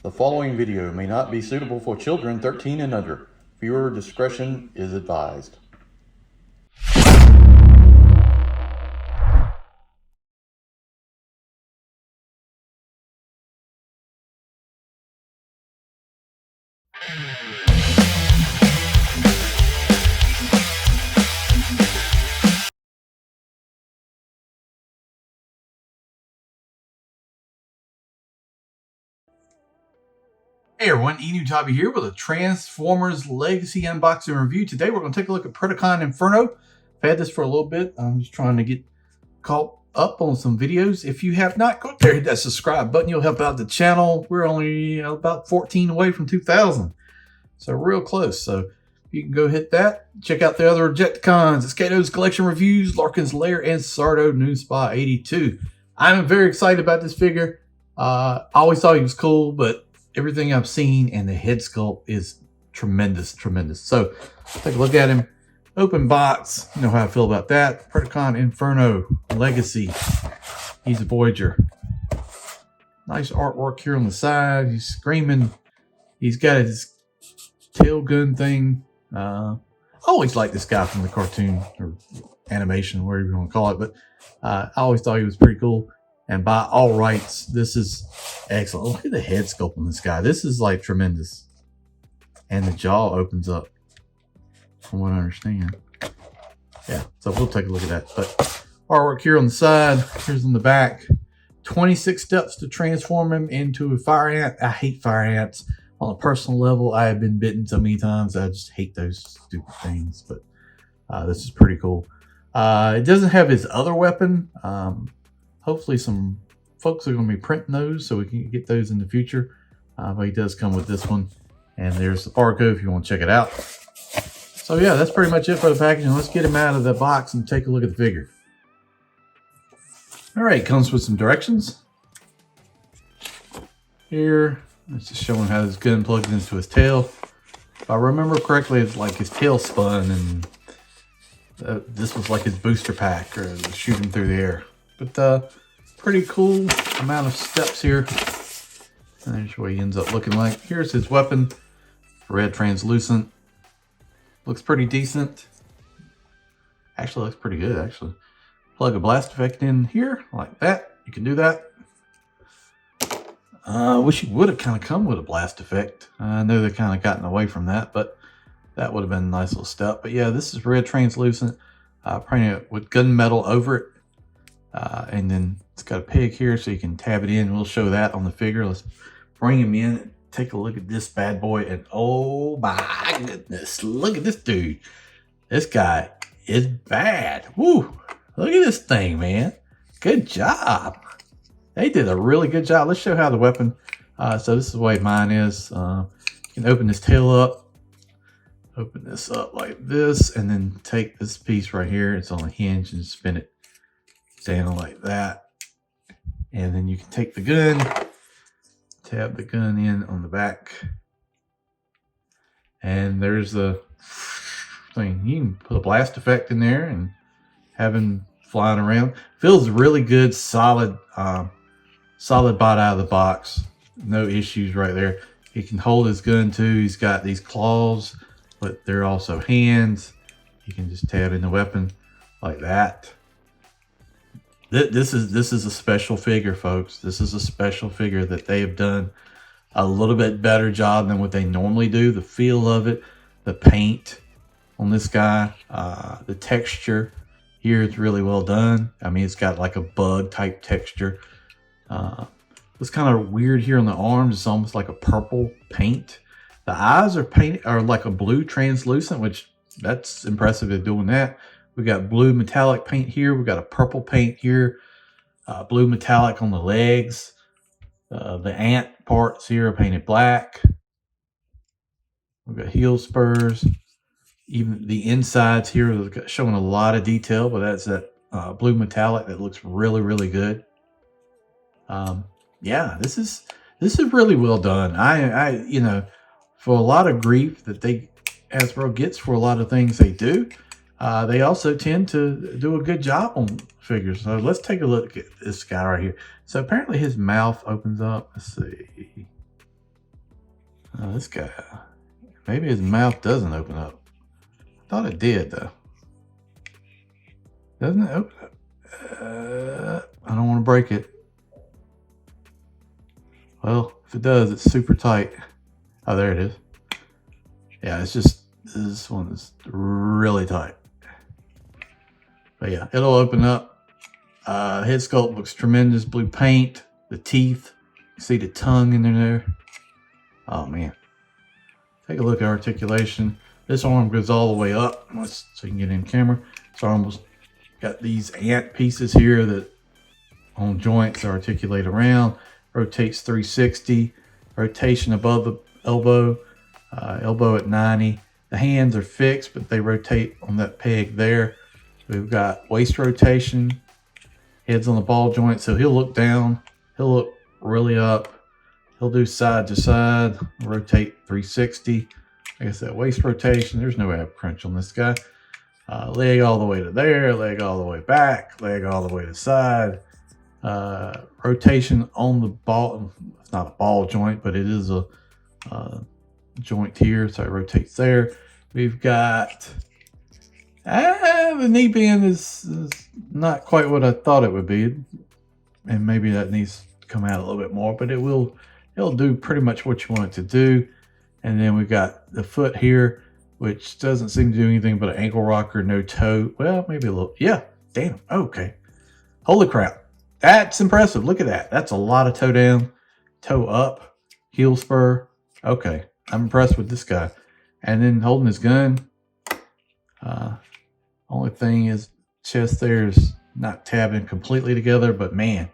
The following video may not be suitable for children 13 and under. Viewer discretion is advised. Hey everyone, Enewtabie here with a Transformers Legacy unboxing review. Today we're going to take a look at Predacon INFERNO. I've had this for a little bit. I'm just trying to get caught up on some videos. If you have not, go up there, hit that subscribe button. You'll help out the channel. We're only about 14 away from 2,000. So real close. So you can go hit that. Check out the other Rejecticons, Escato's Collection Reviews, Larkin's Lair, and Sardo Noon Spa 82. I'm very excited about this figure. I always thought he was cool, but everything I've seen and the head sculpt is tremendous. So take a look at him. Open box. You know how I feel about that. Predacon INFERNO Legacy. He's a Voyager. Nice artwork here on the side. He's screaming. He's got his tail gun thing. I always liked this guy from the cartoon or animation, whatever you want to call it. But I always thought he was pretty cool. And by all rights, this is excellent. Look at the head sculpt on this guy. This is like tremendous. And the jaw opens up, from what I understand. Yeah, so we'll take a look at that. But artwork here on the side, here's on the back. 26 steps to transform him into a fire ant. I hate fire ants. On a personal level, I have been bitten so many times. I just hate those stupid things. But this is pretty cool. It doesn't have his other weapon. Hopefully some folks are going to be printing those so we can get those in the future. But he does come with this one. And there's the barcode if you want to check it out. So yeah, that's pretty much it for the packaging. Let's get him out of the box and take a look at the figure. Alright, comes with some directions. Here, it's just showing how this gun plugs into his tail. If I remember correctly, it's like his tail spun and this was like his booster pack or shoot him through the air. But pretty cool amount of steps here. And there's what he ends up looking like. Here's his weapon. Red translucent. Looks pretty decent. Actually looks pretty good, actually. Plug a blast effect in here like that. You can do that. I wish he would have kind of come with a blast effect. I know they've kind of gotten away from that, but that would have been a nice little step. But yeah, this is red translucent. Printing it with gunmetal over it. And then it's got a peg here so you can tab it in. We'll show that on the figure. Let's bring him in and take a look at this bad boy. And oh my goodness, look at this dude. This guy is bad. Woo! Look at this thing, man. Good job. They did a really good job. Let's show how the weapon. So this is the way mine is. You can open this tail up. Open this up like this. And then take this piece right here. It's on a hinge and spin it down like that. And then you can take the gun, tab the gun in on the back, and there's the thing. You can put a blast effect in there and have him flying around. Feels really good, solid bot out of the box. No issues right there. He can hold his gun too. He's got these claws, but they're also hands. You can just tab in the weapon like that. This is a special figure, folks. This is a special figure that they have done a little bit better job than what they normally do. The feel of it, the paint on this guy, the texture here is really well done. I mean, it's got like a bug type texture. It's kind of weird here on the arms. It's almost like a purple paint. The eyes are like a blue translucent, which that's impressive at doing that. We got blue metallic paint here. We got a purple paint here. Blue metallic on the legs. The ant parts here are painted black. We've got heel spurs. Even the insides here are showing a lot of detail, but that's that blue metallic that looks really good. Yeah, this is really well done. I you know, for a lot of grief that hasbro gets for a lot of things they do. They also tend to do a good job on figures. So let's take a look at this guy right here. So apparently his mouth opens up. Let's see. This guy, maybe his mouth doesn't open up. I thought it did though. Doesn't it open up? I don't want to break it. Well, if it does, it's super tight. Oh, there it is. Yeah, it's just, this one is really tight. But yeah, it'll open up. Head sculpt looks tremendous. Blue paint, the teeth. You see the tongue in there. Oh man. Take a look at articulation. This arm goes all the way up. So you can get in camera. This arm was got these ant pieces here that on joints articulate around. Rotates 360. Rotation above the elbow. Elbow at 90. The hands are fixed, but they rotate on that peg there. We've got waist rotation. Head's on the ball joint, so he'll look down. He'll look really up. He'll do side to side. Rotate 360. Like I said, waist rotation. There's no ab crunch on this guy. Leg all the way to there. Leg all the way back. Leg all the way to side. Rotation on the ball. It's not a ball joint, but it is a joint here, so it rotates there. We've got the knee bend is not quite what I thought it would be, and maybe that needs to come out a little bit more, but it'll do pretty much what you want it to do. And then we've got the foot here, which doesn't seem to do anything but an ankle rocker, no toe. Well, maybe a little. Yeah, damn. Okay. Holy crap. That's impressive. Look at that. That's a lot of toe down, toe up, heel spur. Okay. I'm impressed with this guy. And then holding his gun. Only thing is chest there is not tabbing completely together, but man,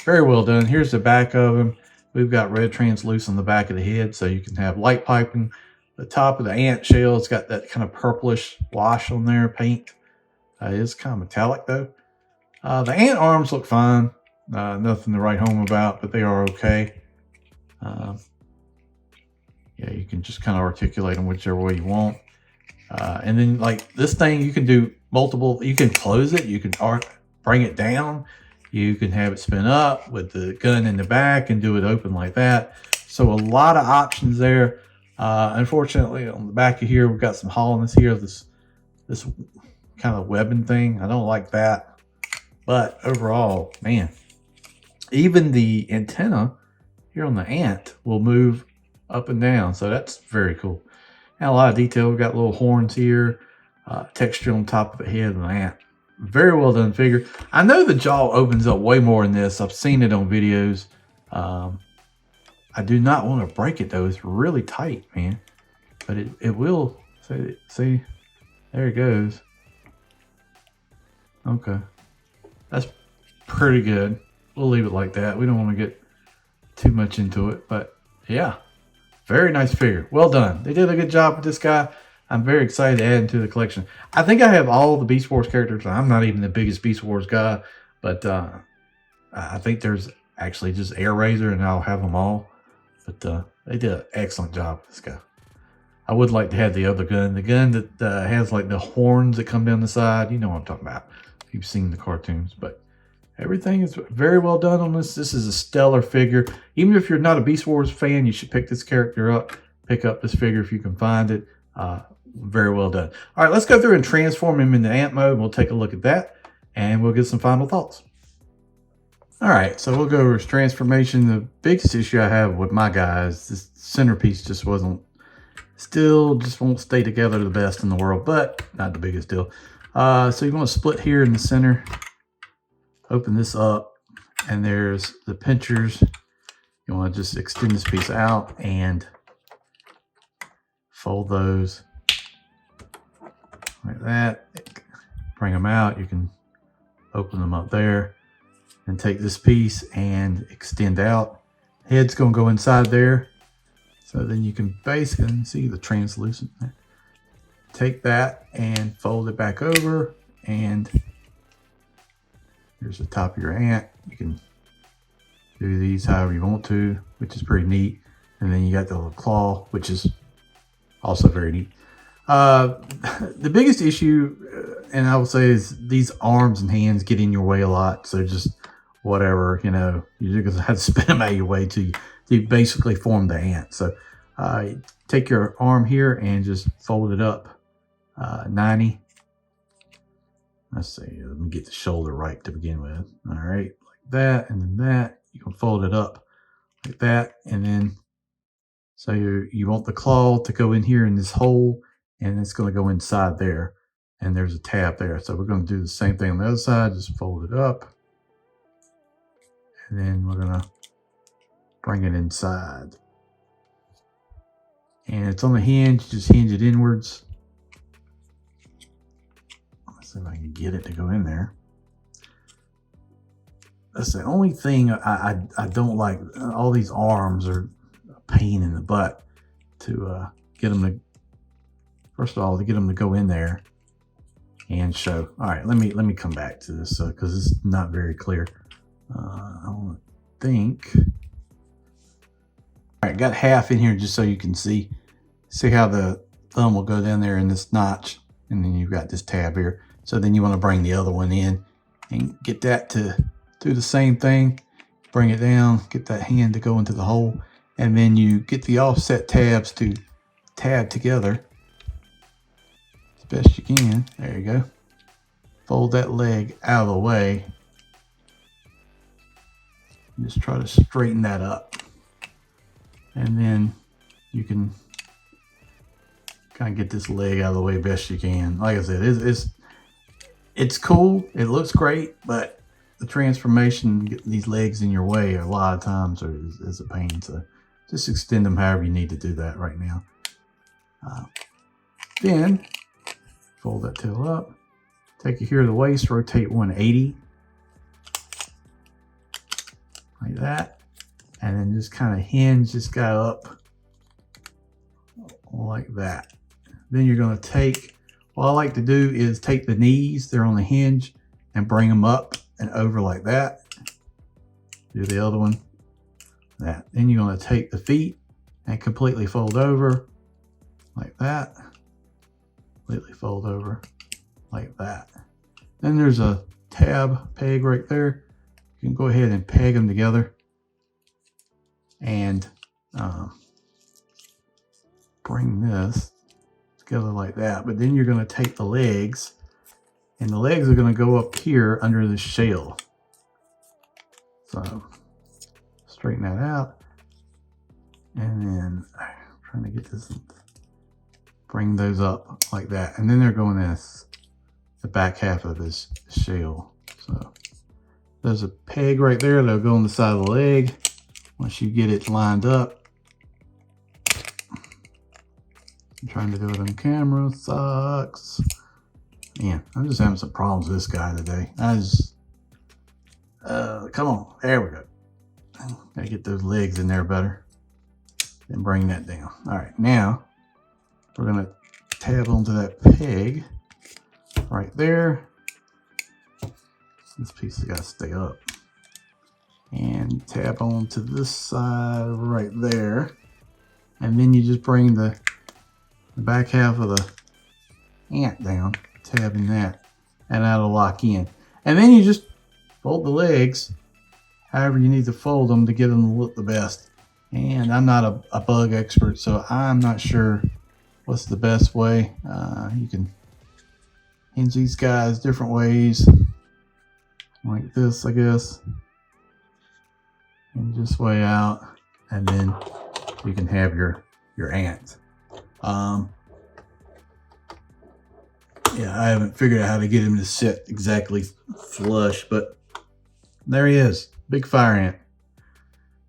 very well done. Here's the back of him. We've got red translucent on the back of the head, so you can have light piping. The top of the ant shell, it's got that kind of purplish wash on there, paint. It is kind of metallic though. The ant arms look fine. Nothing to write home about, but they are okay. Yeah, you can just kind of articulate them whichever way you want. And then like this thing, you can do multiple, you can close it, you can bring it down, you can have it spin up with the gun in the back and do it open like that. So a lot of options there. Unfortunately, on the back of here, we've got some hollowness here, this kind of webbing thing. I don't like that. But overall, man, even the antenna here on the ant will move up and down. So that's very cool. And a lot of detail. We've got little horns here, texture on top of the head of the ant. Very well done figure. I know the jaw opens up way more in this. I've seen it on videos. I do not want to break it though. It's really tight, man. But it will. See, there it goes. Okay. That's pretty good. We'll leave it like that. We don't want to get too much into it, but yeah, very nice figure. Well done. They did a good job with this guy. I'm very excited to add him to the collection. I think I have all the Beast Wars characters. I'm not even the biggest Beast Wars guy, but I think there's actually just Air Razor, and I'll have them all. But they did an excellent job with this guy. I would like to have the other gun. The gun that has like the horns that come down the side. You know what I'm talking about if you've seen the cartoons. But everything is very well done on this. This is a stellar figure. Even if you're not a Beast Wars fan, you should pick this character up. Pick up this figure if you can find it. Very well done. All right, let's go through and transform him into ant mode. We'll take a look at that, and we'll get some final thoughts. All right, so we'll go over his transformation. The biggest issue I have with my guy is this centerpiece just just won't stay together the best in the world, but not the biggest deal. So you want to split here in the center, open this up, and there's the pinchers. You want to just extend this piece out and fold those like that. Bring them out. You can open them up there and take this piece and extend out. Head's going to go inside there. So then you can basically see the translucent there. Take that and fold it back over, and here's the top of your ant. You can do these however you want to, which is pretty neat. And then you got the little claw, which is also very neat. The biggest issue, and I would say, is these arms and hands get in your way a lot. So just whatever, you're going to have to spin them out of your way to basically form the ant. So Take your arm here and just fold it up 90. Let's see, let me get the shoulder right to begin with. All right, like that, and then that. You can fold it up like that, and then so you want the claw to go in here in this hole, and it's going to go inside there, and there's a tab there. So we're going to do the same thing on the other side. Just fold it up, and then we're going to bring it inside. And it's on the hinge. Just hinge it inwards. Let's see if I can get it to go in there. That's the only thing I don't like. All these arms are a pain in the butt to get them to. First of all, to get them to go in there and show. All right, let me come back to this because it's not very clear. I want to think. All right, got half in here just so you can see how the thumb will go down there in this notch, and then you've got this tab here. So then you want to bring the other one in and get that to do the same thing. Bring it down, get that hand to go into the hole, and then you get the offset tabs to tab together as best you can. There you go. Fold that leg out of the way. Just try to straighten that up. And then you can kind of get this leg out of the way best you can. Like I said, it's cool. It looks great, but the transformation, getting these legs in your way a lot of times is a pain. So just extend them however you need to do that right now. Then fold that tail up. Take it here to the waist, rotate 180. Like that. And then just kind of hinge this guy up like that. Then you're going to take, what I like to do is take the knees, they're on the hinge, and bring them up and over like that. Do the other one, that. Then you're going to take the feet and completely fold over like that. Completely fold over like that. Then there's a tab peg right there. You can go ahead and peg them together and bring this together like that. But then you're going to take the legs, and the legs are going to go up here under the shell. So straighten that out, and then I'm trying to get this, bring those up like that, and then they're going as the back half of his shell. So there's a peg right there that'll go on the side of the leg. Once you get it lined up, I'm trying to do it on camera, sucks. Man, I'm just having some problems with this guy today. Come on, there we go. Gotta get those legs in there better. Then bring that down. All right, now we're gonna tab onto that peg right there. This piece has got to stay up. And tab on to this side right there. And then you just bring the back half of the ant down, tabbing that, and that'll lock in. And then you just fold the legs however you need to fold them to get them to look the best. And I'm not a bug expert, so I'm not sure what's the best way. You can hinge these guys different ways. Like this, I guess. And just way out, and then you can have your ant. Yeah, I haven't figured out how to get him to sit exactly flush, but there he is, big fire ant.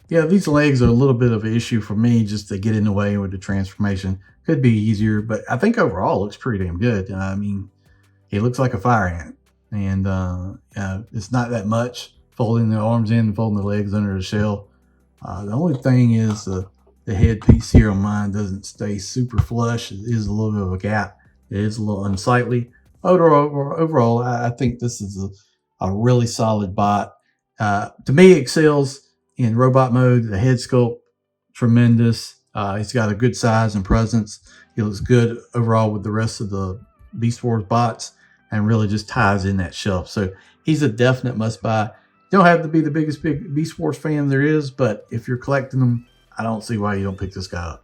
Yeah, these legs are a little bit of an issue for me, just to get in the way with the transformation. Could be easier, but I think overall it looks pretty damn good. I mean, he looks like a fire ant. And it's not that much, folding the arms in and folding the legs under the shell. The only thing is the headpiece here on mine doesn't stay super flush. It is a little bit of a gap. It is a little unsightly. Overall, I think this is a really solid bot. To me, it excels in robot mode. The head sculpt, tremendous. It's got a good size and presence. It looks good overall with the rest of the Beast Wars bots, and really just ties in that shelf. So he's a definite must buy. You don't have to be the biggest Beast Wars fan there is, but if you're collecting them, I don't see why you don't pick this guy up.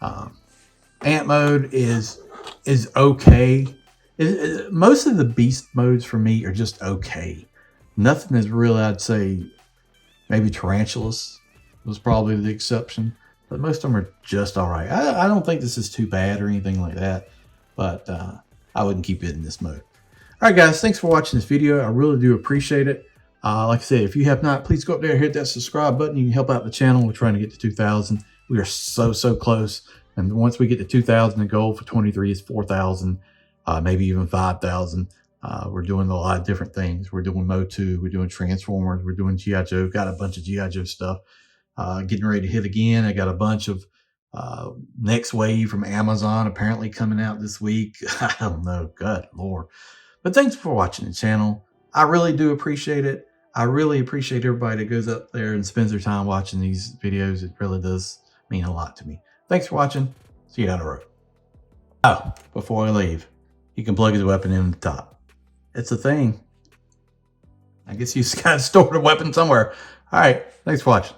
Ant mode is okay. Most of the beast modes for me are just okay. Nothing is really, I'd say, maybe Tarantulas was probably the exception, but most of them are just all right. I don't think this is too bad or anything like that, but I wouldn't keep it in this mode. All right, guys, thanks for watching this video. I really do appreciate it. Like I said, if you have not, please go up there and hit that subscribe button. You can help out the channel. We're trying to get to 2,000. We are so close. And once we get to 2,000, the goal for 23 is 4,000, maybe even 5,000. We're doing a lot of different things. We're doing Motu, we're doing Transformers, we're doing G.I. Joe. Got a bunch of G.I. Joe stuff. Getting ready to hit again. I got a bunch of Next Wave from Amazon apparently coming out this week. I don't know. Good Lord. But thanks for watching the channel. I really do appreciate it. I really appreciate everybody that goes up there and spends their time watching these videos. It really does mean a lot to me. Thanks for watching. See you down the road. Oh, before I leave, you can plug his weapon in the top. It's a thing. I guess you just got to store the weapon somewhere. All right. Thanks for watching.